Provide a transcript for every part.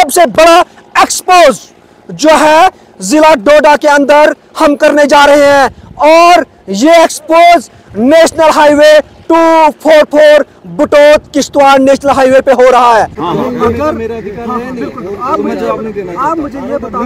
सबसे बड़ा एक्सपोज जो है जिला डोडा के अंदर हम करने जा रहे हैं और ये expose national highway 244 Butot Kishtwar national highway पे हो रहा है। अगर मेरा अधिकार है नहीं, आप मुझे जवाब नहीं देना, आप मुझे ये बता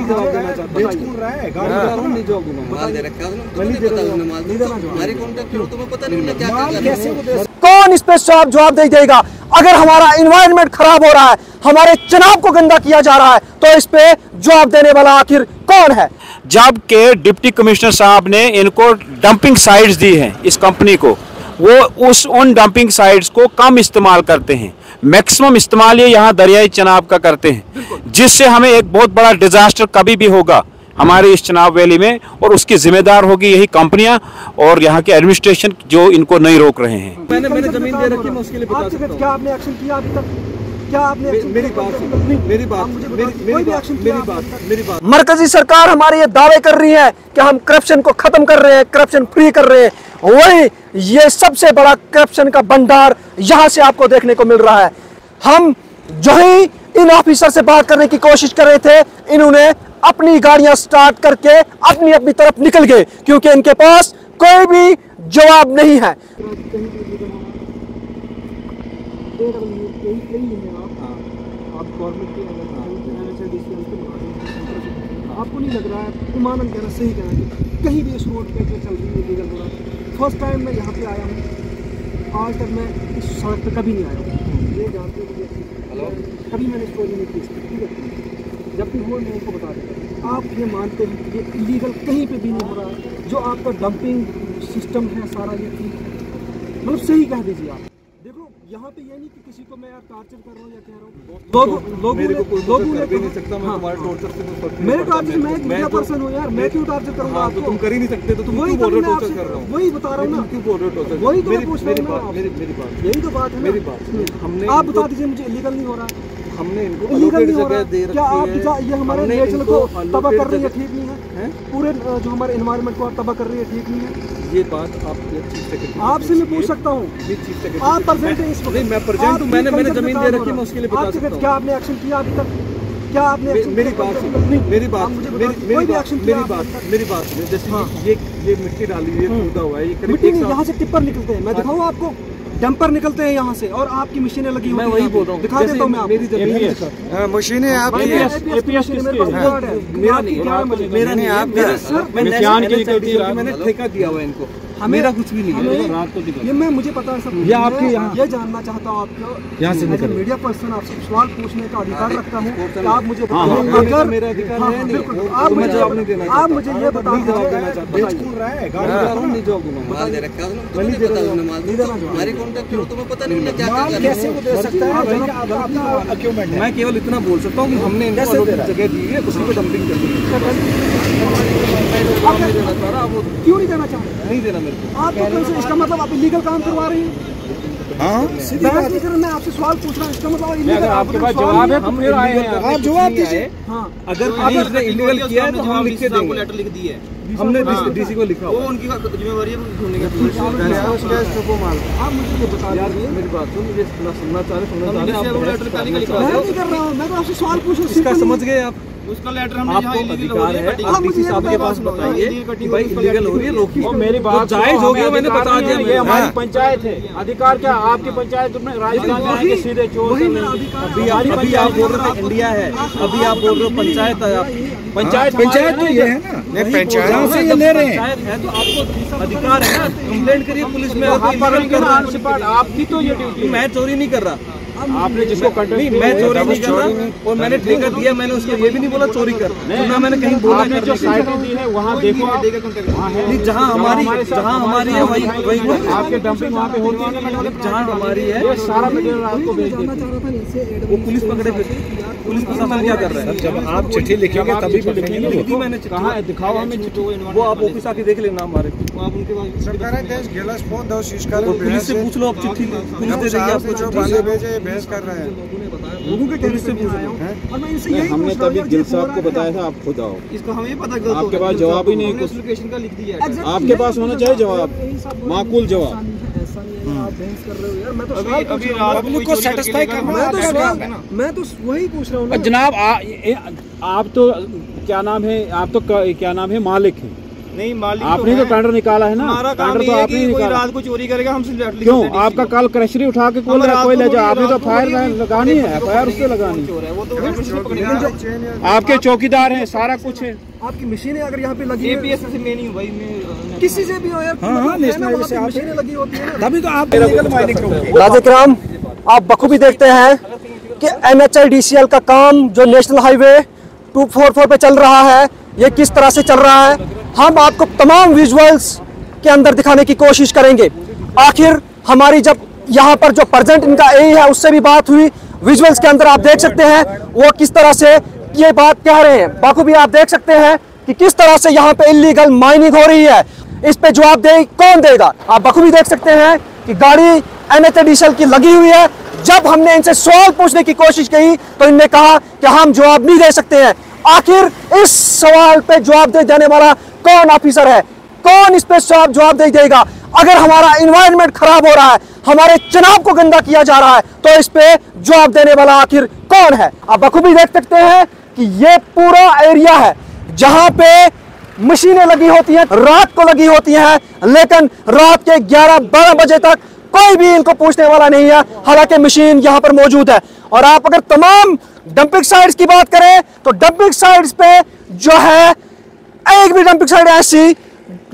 कौन इस पे जवाब दे देगा? अगर हमारा इन्वायरमेंट खराब हो रहा है, हमारे चुनाव को गंदा किया जा रहा है, तो इस पे जवाब देने वाला आखिर कौन है? जबकि डिप्टी कमिश्नर साहब ने इनको डंपिंग साइट्स दी हैं इस कंपनी को, वो उन डंपिंग साइट्स को कम इस्तेमाल करते हैं, मैक्सिमम इस्तेमाल ये यहाँ दरियाई चनाब का करते हैं, जिससे हमें एक बहुत बड़ा डिजास्टर कभी भी होगा हमारे इस चनाब वैली में, और उसकी जिम्मेदार होगी यही कंपनियां और यहाँ के एडमिनिस्ट्रेशन जो इनको नहीं रोक रहे हैं। मैंने जमीन दे रखी है, मैं उसके लिए बता सकता हूं। क्या आपने एक्शन किया अभी तक? क्या आपने मेरी बात मरकजी सरकार हमारे ये दावे कर रही है कि हम करप्शन को खत्म कर रहे हैं, करप्शन फ्री कर रहे हैं, वही ये सबसे बड़ा करप्शन का भंडार यहाँ से आपको देखने को मिल रहा है। हम जो ही इन ऑफिसर से बात करने की कोशिश कर रहे थे, इन्होंने अपनी गाड़ियां स्टार्ट करके अपनी अपनी तरफ निकल गए, क्योंकि इनके पास कोई भी जवाब नहीं है। आपको नहीं लग रहा है, ईमानन कहना सही कहना कि कहीं भी इस रोड पे जो चल रही है लीगल हो रहा है? फर्स्ट टाइम मैं यहाँ पे आया हूँ, आज तक मैं इस सड़क पे कभी नहीं आया हूँ, ये जानते हो, कभी मैंने स्टोरी नहीं की इसकी, ठीक है? जब भी हो मैं उनको बता देता। आप ये मानते हैं कि ये इलीगल कहीं पे भी नहीं हो रहा है? जो आपका डंपिंग सिस्टम है सारा ये ठीक है, मतलब सही कह दीजिए आप। देखो यहाँ पे ये नहीं कि किसी को मैं यार टार्चर कर रहा हूँ या कह रहा हूँ, लोग मेरे को कर भी नहीं सकता, मैं तुम्हारे टॉर्चर से कोई फर्क नहीं। मेरे टॉर्चर, मैं एक मीडिया पर्सन हूँ यार, मैं क्यों टार्चर करूँगा आपको? तुम कर ही नहीं सकते तो तुम क्यों बोल रहे हो टॉर्चर कर रहा हूँ? वही बता रहा हूँ ना, क्यों बोल रहे हो टॉर्चर? वही तो मैं पूछ रहा हूँ, मेरी बात, यही तो बात है, मेरी बात। हमने आप बता दीजिए मुझे, इलीगल नहीं हो रहा है? हमने इनको इलीगल नहीं हो रहा है, क्या आप ये हमारे नेचर को तबाह कर रही है? ठीक नहीं है, पूरे जो हमारे एनवायरनमेंट को तबाह कर रही है, ठीक नहीं है? ये बात आपसे मैं पूछ सकता हूँ, आप प्रेजेंट हैं इस वक्त? नहीं, मैं प्रेजेंट हूँ, मैंने जमीन दे रखी है, मैं उसके लिए बता सकता हूँ। क्या आपने एक्शन किया अभी तक? क्या आपने मेरी बात जैसे ये मिट्टी डाली है, कूदा हुआ है, ये मिट्टी यहाँ से टिप्पर निकलते हैं, मैं दिखाऊँ आपको? डंपर निकलते हैं यहाँ से और आपकी मशीनें लगी हुई हैं। मैं वही बोल रहा हूँ, दिखा देता हूँ मैं आपको। मशीनें आपकी है, मेरा नहीं, मैंने ठेका दिया हुआ है इनको, मेरा कुछ भी नहीं है। ये मैं मुझे पता है सब, ये आपके ये जानना चाहता हूँ आपको यहाँ से मीडिया पर्सन आपसे सवाल पूछने का अधिकार रखता हूँ, आप मुझे अगर मेरा अधिकार है नहीं, आप मुझे जवाब नहीं देना, आप मुझे ये बता मैं केवल इतना बोल सकता हूँ कि हमने इनको जगह दी है, उसी को डंपिंग कर दी है। क्यों नहीं देना चाहते? नहीं देना मेरे को। आप तो इसका मतलब आप इलीगल काम करवा रहे हैं? हाँ, बहस नहीं कर रहा, मैं आपसे सवाल पूछ रहा हूँ, इसका मतलब इलीगल। आपके पास जवाब है तो फिर आए हैं, आप जवाब दीजिए। हाँ, अगर आपने इलीगल किया है तो हम लिख के देंगे, लेटर लिख दी है हमने, डीसी को लिखा, वो उनकी जिम्मेवारी है ढूंढने का। आप मुझे ये बता दीजिए, मेरी बात सुन, मुझे सुनना चाह रहे, मैं नहीं कर रहा हूँ, मैं तो आपसे सवाल पूछ रहा हूँ। इसका समझ गए आप? उसका लेटर हमने यहाँ इलीगल हो रही है, डीसी साहब के पास बताइए कि भाई इलीगल हो रही है, रोकिए। और मेरी बात जायज हो गया, मैंने बता दिया, ये हमारी पंचायत है, अधिकार क्या आपकी पंचायत में राजस्थान में आके सीधे चोर? अभी आप बोल रहे थे इंडिया है, अभी आप बोल रहे हो पंचायत है, पंचायत तो ये है ना, पंचायत से ये ले रहे हैं, तो आपको अधिकार है ना, कंप्लेंट करिए पुलिस में। आपकी तो ये ड्यूटी, मैं चोरी नहीं कर रहा, आपने जिसको नहीं, मैं चोरी नहीं कर रहा, और मैंने ठेका दिया, मैंने उसको ये भी नहीं बोला चोरी कर, ना मैंने कहीं बोला। जो साइट दी है वहाँ देखो, जहाँ हमारी है वही आपके डंपिंग वहाँ पे होती है, जहाँ हमारी है सारा मटेरियल आपको भेज देते। वो पुलिस पकड़े पे, पुलिस प्रशासन क्या कर रहा है? जब आप चिट्ठी लिखेंगे तभी लिखी, मैंने कहा दिखाओ हमें, वो आप ऑफिस आके देख लेना हमारे, आप उनके पुलिस से पूछ लो, आप चिट्ठी पुलिस दे देंगे आपको। कर रहे हैं लोगों के कहने से पूछ रहा हूं, और मैं इनसे यही हमने तभी दिल साहब को बताया था, आप खुद आओ, इसका हमें पता गलत, आपके पास जवाब ही नहीं, कुछ लोकेशन का लिख दिया है, आपके पास होना चाहिए जवाब, माकूल जवाब। आप बहस कर रहे हो यार, मैं तो अभी पब्लिक को सेटिस्फाई करना मैं तो वही पूछ रहा हूँ ना जनाब। आप तो क्या नाम है, आप तो क्या नाम है, मालिक हैं। नहीं मालिक आपने तो टेंडर निकाला है ना, हमारा काम टेंडर तो ये आपने है कि कोई निकाला। रात को चोरी करेगा हमसे क्यों आपका कल क्रशरी उठा के कोई ले जाए, आपने तो फायर लगानी है, फायर उससे लगानी है। आपके चौकीदार हैं, सारा कुछ है। आपकी मशीनें अगर यहाँ पे लगी एपीएस से मैं नहीं हूँ भाई, मैं किसी से भी हो यार, मशीनें लगी होती है ना, तभी तो आप राधेक्राम आप बखूबी देखते हैं कि NHIDCL का काम जो नेशनल हाईवे 244 पे चल रहा है, ये किस तरह से चल रहा है। हम आपको तमाम विजुअल्स के अंदर दिखाने की कोशिश करेंगे। आखिर हमारी जब यहाँ पर जो प्रेजेंट इनका एई है उससे भी बात हुई, विजुअल्स के अंदर आप देख सकते हैं वो किस तरह से ये बात कह रहे हैं। बखूबी आप देख सकते हैं कि किस तरह से यहाँ पे इलीगल माइनिंग हो रही है। इस पे जवाबदेही कौन देगा। आप बखूबी देख सकते हैं कि गाड़ी NHIDCL की लगी हुई है। जब हमने इनसे सवाल पूछने की कोशिश की तो इन्होंने कहा कि हम जवाब नहीं दे सकते हैं। आखिर इस सवाल पे जवाब देने वाला कौन ऑफिसर है, कौन इस पे जवाब देगा। अगर हमारा एनवायरनमेंट खराब हो रहा है, हमारे चुनाव को गंदा किया जा रहा है, तो इस पे जवाब देने वाला आखिर कौन है। आप बखूबी देख सकते हैं कि ये पूरा एरिया है जहां पे मशीनें लगी होती हैं, रात को लगी होती हैं, लेकिन रात के 11-12 बजे तक कोई भी इनको पूछने वाला नहीं है, हालांकि मशीन यहां पर मौजूद है। और आप अगर तमाम डंपिंग साइट्स की बात करें तो डंपिंग साइट्स पे जो है एक भी डंपिंग साइट ऐसी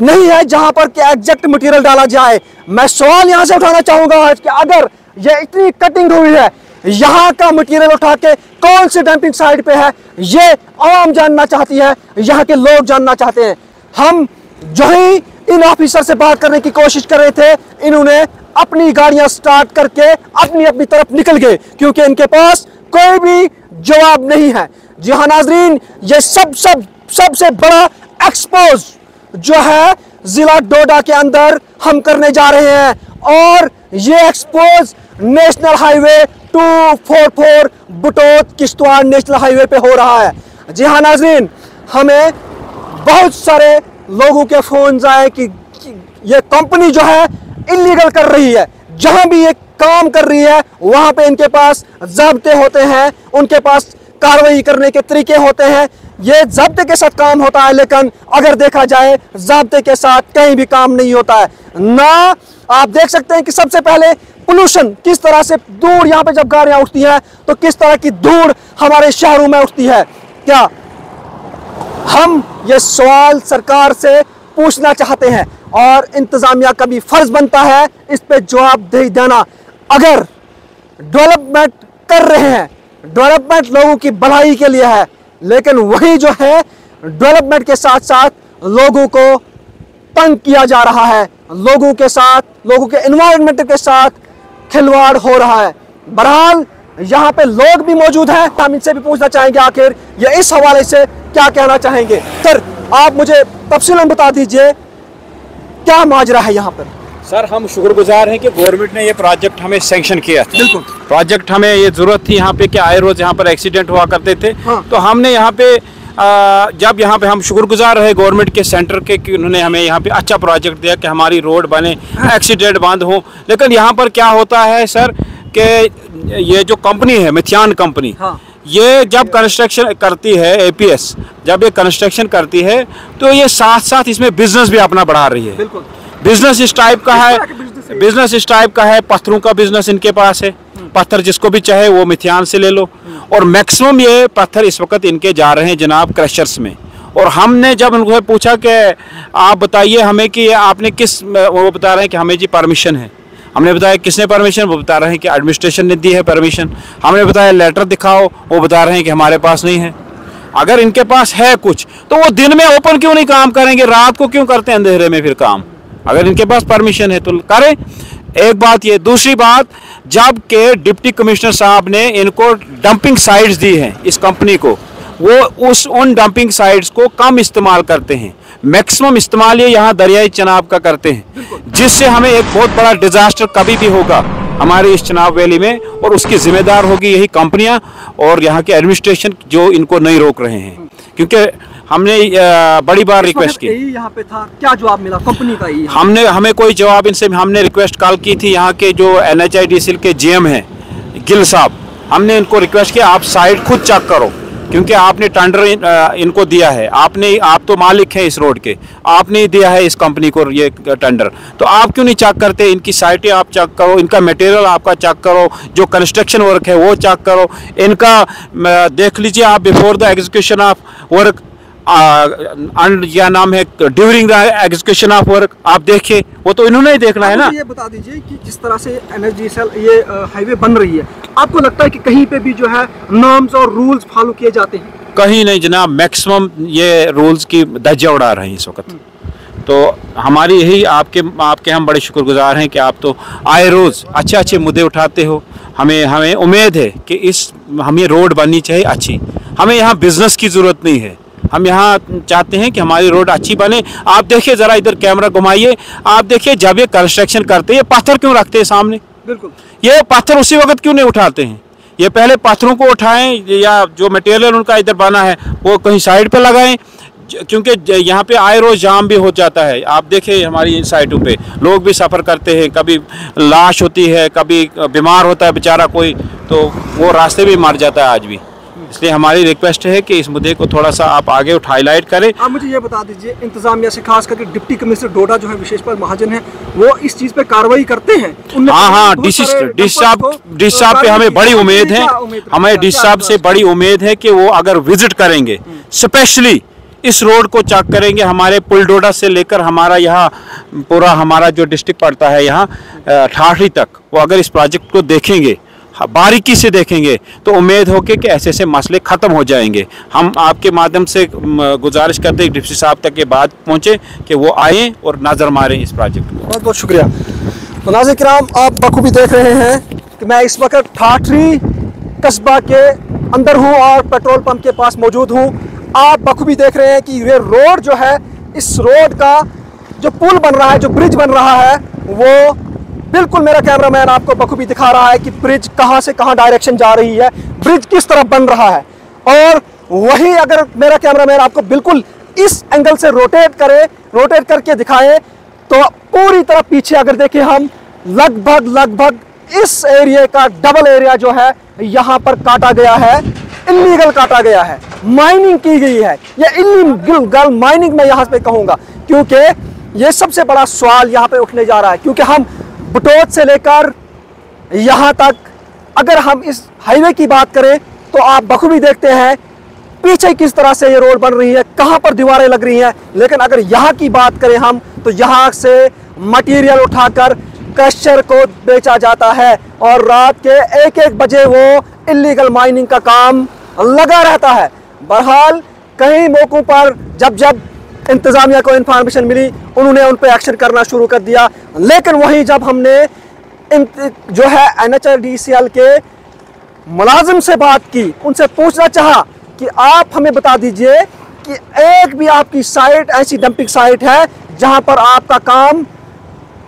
नहीं है जहां पर कि एग्जैक्ट मटेरियल डाला जाए। मैं सवाल यहां से उठाना चाहूंगा कि अगर ये इतनी कटिंग हुई है, यहां का मटेरियल उठा के कौन सी डंपिंग साइट पे है, ये आवाम जानना चाहती है, यहां के लोग जानना चाहते हैं। हम जो ही इन ऑफिसर से बात करने की कोशिश कर रहे थे, इन्होंने अपनी गाड़ियां स्टार्ट करके अपनी अपनी तरफ निकल गए, क्योंकि इनके पास कोई भी जवाब नहीं है। जी हाँ नाजरीन, ये सबसे बड़ा एक्सपोज जो है जिला डोडा के अंदर हम करने जा रहे हैं, और ये expose national highway 244 Butot Kishtwar national highway पे हो रहा है। जी हाँ नाजरीन, हमें बहुत सारे लोगों के फोन आए कि ये कंपनी जो है इलीगल कर रही है, जहां भी ये काम कर रही है वहां पे इनके पास ज़ाब्ते होते हैं, उनके पास कार्रवाई करने के तरीके होते हैं। ये ज़ाब्ते के साथ काम होता है, लेकिन अगर देखा जाए ज़ाब्ते के साथ कहीं भी काम नहीं होता है ना। आप देख सकते हैं कि सबसे पहले पोल्यूशन किस तरह से धूड़, यहाँ पे जब गाड़ियां उठती हैं तो किस तरह की धूड़ हमारे शहरों में उठती है। क्या हम ये सवाल सरकार से पूछना चाहते हैं, और इंतजामिया का भी फर्ज बनता है इस पे जवाबदेही देना। अगर डेवलपमेंट कर रहे हैं, डेवलपमेंट लोगों की भलाई के लिए है, लेकिन वही जो है डेवलपमेंट के साथ साथ लोगों को तंग किया जा रहा है, लोगों के साथ, लोगों के एनवायरनमेंट के साथ खिलवाड़ हो रहा है। बहरहाल यहाँ पे लोग भी मौजूद हैं, हम इनसे भी पूछना चाहेंगे आखिर ये इस हवाले से क्या कहना चाहेंगे। सर आप मुझे तफसीलन बता दीजिए क्या माजरा है यहाँ पर। सर हम शुक्रगुजार हैं कि गवर्नमेंट ने ये प्रोजेक्ट हमें सैंक्शन किया था। बिल्कुल प्रोजेक्ट हमें ये जरूरत थी यहाँ पे कि आए रोज यहाँ पर एक्सीडेंट हुआ करते थे। हाँ। तो हमने यहाँ पे जब यहाँ पे हम शुक्रगुजार रहे गवर्नमेंट के सेंटर के कि उन्होंने हमें यहाँ पे अच्छा प्रोजेक्ट दिया कि हमारी रोड बने, एक्सीडेंट बंद हो। लेकिन यहाँ पर क्या होता है सर कि ये जो कंपनी है मिथियान कंपनी, हाँ। ये जब कंस्ट्रक्शन करती है एपीएस, जब ये कंस्ट्रक्शन करती है तो ये साथ साथ इसमें बिजनेस भी अपना बढ़ा रही है। बिल्कुल बिजनेस इस टाइप का है, बिजनेस इस टाइप का है, पत्थरों का बिजनेस इनके पास है। पत्थर जिसको भी चाहे वो मिथियान से ले लो, और मैक्सिमम ये पत्थर इस वक्त इनके जा रहे हैं जनाब क्रशर्स में। और हमने जब उनको पूछा कि आप बताइए हमें कि आपने किस, वो बता रहे हैं कि हमें जी परमिशन है। हमने बताया किसने परमिशन, वो बता रहे हैं कि एडमिनिस्ट्रेशन ने दी है परमिशन। हमने बताया लेटर दिखाओ, वो बता रहे हैं कि हमारे पास नहीं है। अगर इनके पास है कुछ तो वो दिन में ओपन क्यों नहीं काम करेंगे, रात को क्यों करते हैं अंधेरे में फिर काम। अगर इनके पास परमिशन है तो करें। एक बात ये, दूसरी बात, जब के डिप्टी कमिश्नर साहब ने इनको डंपिंग साइट्स दी हैं इस कंपनी को, वो उन डंपिंग साइट्स को कम इस्तेमाल करते हैं, मैक्सिमम इस्तेमाल ये यहाँ दरियाई चनाब का करते हैं, जिससे हमें एक बहुत बड़ा डिजास्टर कभी भी होगा हमारे इस चनाब वैली में, और उसकी जिम्मेदार होगी यही कंपनियां और यहाँ के एडमिनिस्ट्रेशन जो इनको नहीं रोक रहे हैं। क्योंकि हमने बड़ी बार रिक्वेस्ट की। यहाँ पे था, क्या जवाब मिला कंपनी का? हमें कोई जवाब इनसे, हमने रिक्वेस्ट कॉल की थी यहाँ के जो NHIDCL के GM हैं गिल साहब, हमने इनको रिक्वेस्ट किया आप साइट खुद चेक करो, क्योंकि आपने टेंडर इनको दिया है, आप तो मालिक हैं इस रोड के, आपने दिया है इस कंपनी को ये टेंडर, तो आप क्यों नहीं चेक करते? इनकी साइटें आप चेक करो, इनका मटेरियल आपका चेक करो, जो कंस्ट्रक्शन वर्क है वो चेक करो, इनका देख लीजिए आप before the execution of work, क्या नाम है, during the execution of work, आप देखिए, वो तो इन्होंने ही देखना है ना। ये बता दीजिए कि जिस तरह से NHDCL ये हाईवे बन रही है, आपको लगता है कि कहीं पे भी जो है नॉर्म्स और रूल्स फॉलो किए जाते हैं? कहीं नहीं जनाब, मैक्सिमम ये रूल्स की धज्जियां उड़ा रहे हैं इस वक्त। तो हमारी यही आपके हम बड़े शुक्रगुजार हैं कि आप तो आए रोज़ अच्छे मुद्दे उठाते हो। हमें उम्मीद है कि हमें रोड बननी चाहिए अच्छी, हमें यहाँ बिजनेस की ज़रूरत नहीं है, हम यहाँ चाहते हैं कि हमारी रोड अच्छी बने। आप देखिए ज़रा इधर कैमरा घुमाइए, आप देखिए जब ये कंस्ट्रक्शन करते हैं ये पत्थर क्यों रखते हैं सामने? बिल्कुल, ये पत्थर उसी वक्त क्यों नहीं उठाते हैं? ये पहले पत्थरों को उठाएं, या जो मटेरियल उनका इधर बना है वो कहीं साइड पे लगाएं, क्योंकि यहाँ पे आए रोज जाम भी हो जाता है। आप देखें हमारी इन साइटों पे लोग भी सफ़र करते हैं, कभी लाश होती है, कभी बीमार होता है बेचारा कोई, तो वो रास्ते भी मर जाता है आज भी। इसलिए हमारी रिक्वेस्ट है कि इस मुद्दे को थोड़ा सा आप आगे हाईलाइट करें। आप मुझे ये बता दीजिए, इंतजामिया से खास करके डिप्टी कमिश्नर डोडा जो है विशेषकर महाजन है, वो इस चीज़ पे कार्रवाई करते हैं? हाँ, डी साहब पे हमें बड़ी उम्मीद है, हमें डी साहब से बड़ी उम्मीद है कि वो अगर विजिट करेंगे, स्पेशली इस रोड को चेक करेंगे, हमारे पुल डोडा से लेकर हमारा यहाँ पूरा हमारा जो डिस्ट्रिक्ट पड़ता है यहाँ ठाठरी तक, वो अगर इस प्रोजेक्ट को देखेंगे, बारीकी से देखेंगे, तो उम्मीद हो कि ऐसे ऐसे मसले ख़त्म हो जाएंगे। हम आपके माध्यम से गुजारिश करते हैं डिप्टी साहब तक ये बात पहुँचे कि वो आएँ और नज़र मारें इस प्रोजेक्ट को। बहुत बहुत शुक्रिया। तो नाज़रीन किराम, आप बखूबी देख रहे हैं कि मैं इस वक्त ठाठरी कस्बा के अंदर हूँ और पेट्रोल पंप के पास मौजूद हूँ। आप बखूबी देख रहे हैं कि ये रोड जो है, इस रोड का जो पुल बन रहा है, जो ब्रिज बन रहा है, वो बिल्कुल मेरा कैमरामैन आपको बखूबी दिखा रहा है कि ब्रिज कहाँ से कहाँ डायरेक्शन जा रही है, ब्रिज किस तरफ बन रहा है। और वही अगर मेरा कैमरामैन आपको बिल्कुल इस एंगल से रोटेट करके दिखाए, तो पूरी तरह पीछे अगर देखें हम, लगभग इस एरिया का डबल एरिया जो है यहाँ पर काटा गया है, इलीगल काटा गया है, माइनिंग की गई है। ये इलीगल माइनिंग मैं यहाँ पे कहूँगा, क्योंकि ये सबसे बड़ा सवाल यहाँ पे उठने जा रहा है। क्योंकि हम बटोत से लेकर यहाँ तक अगर हम इस हाईवे की बात करें, तो आप बखूबी देखते हैं पीछे किस तरह से ये रोड बन रही है, कहाँ पर दीवारें लग रही हैं। लेकिन अगर यहाँ की बात करें हम, तो यहाँ से मटेरियल उठाकर क्रशर को बेचा जाता है और रात के 1-1 बजे वो इलीगल माइनिंग का काम लगा रहता है। बहरहाल कई मौकों पर जब इंतजामिया को इन्फॉर्मेशन मिली, उन्होंने उन पर एक्शन करना शुरू कर दिया। लेकिन वहीं जब हमने जो है NHDCL के मुलाजिम से बात की, उनसे पूछना चाहा कि आप हमें बता दीजिए कि एक भी आपकी साइट ऐसी डंपिंग साइट है जहां पर आपका काम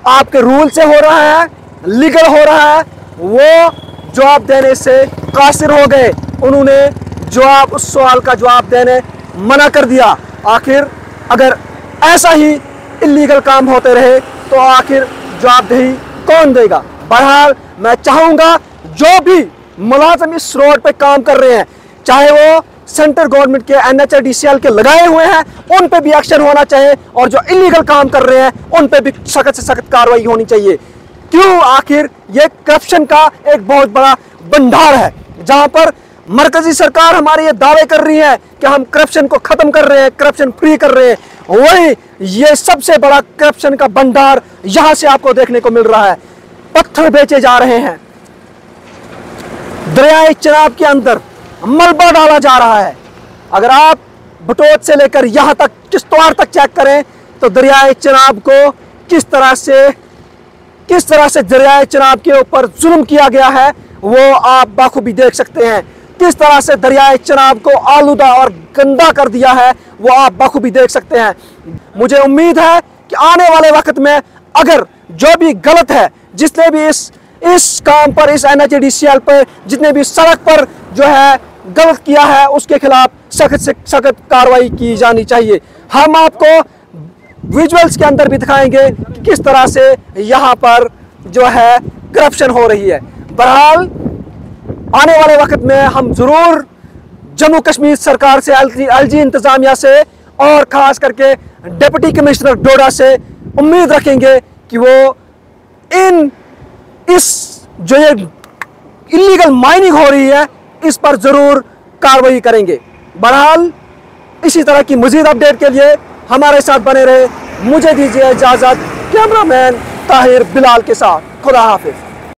आपके रूल से हो रहा है, लीगल हो रहा है। वो जवाब देने से कासिर हो गए, उन्होंने उस सवाल का जवाब देने मना कर दिया। आखिर अगर ऐसा ही इलीगल काम होते रहे तो आखिर जवाबदेही कौन देगा? बहरहाल मैं चाहूँगा जो भी मुलाजिम इस रोड पे काम कर रहे हैं, चाहे वो सेंट्रल गवर्नमेंट के NHDCL के लगाए हुए हैं, उन पे भी एक्शन होना चाहिए, और जो इलीगल काम कर रहे हैं उन पे भी सख्त से सख्त कार्रवाई होनी चाहिए। क्यों? आखिर ये करप्शन का एक बहुत बड़ा भंडार है, जहाँ पर मरकजी सरकार हमारे ये दावे कर रही है कि हम करप्शन को खत्म कर रहे हैं, करप्शन फ्री कर रहे हैं, वही ये सबसे बड़ा करप्शन का भंडार यहां से आपको देखने को मिल रहा है। पत्थर बेचे जा रहे हैं, दरियाए चिनाब के अंदर मलबा डाला जा रहा है। अगर आप बटोत से लेकर यहां तक किश्तवाड़ तक चेक करें, तो दरियाए चिनाब को किस तरह से दरियाए चिनाब के ऊपर जुल्म किया गया है, वो आप बाखूबी देख सकते हैं। किस तरह से दरियाए चिनाब को आलूदा और गंदा कर दिया है, वो आप बखूबी देख सकते हैं। मुझे उम्मीद है कि आने वाले वक्त में अगर जो भी गलत है, जिसने भी इस काम पर, इस NHDCL पर, जितने भी सड़क पर जो है गलत किया है उसके खिलाफ सख्त से सख्त कार्रवाई की जानी चाहिए। हम आपको विजुअल्स के अंदर भी दिखाएंगे कि किस तरह से यहाँ पर जो है करप्शन हो रही है। बहरहाल आने वाले वक्त में हम ज़रूर जम्मू कश्मीर सरकार से, एलजी इंतज़ामिया से और ख़ास करके डिप्टी कमिश्नर डोडा से उम्मीद रखेंगे कि वो इस जो ये इलीगल माइनिंग हो रही है इस पर ज़रूर कार्रवाई करेंगे। बहरहाल इसी तरह की मज़ीद अपडेट के लिए हमारे साथ बने रहे। मुझे दीजिए इजाज़त। कैमरामैन ताहिर बिलाल के साथ, खुदा हाफिज़।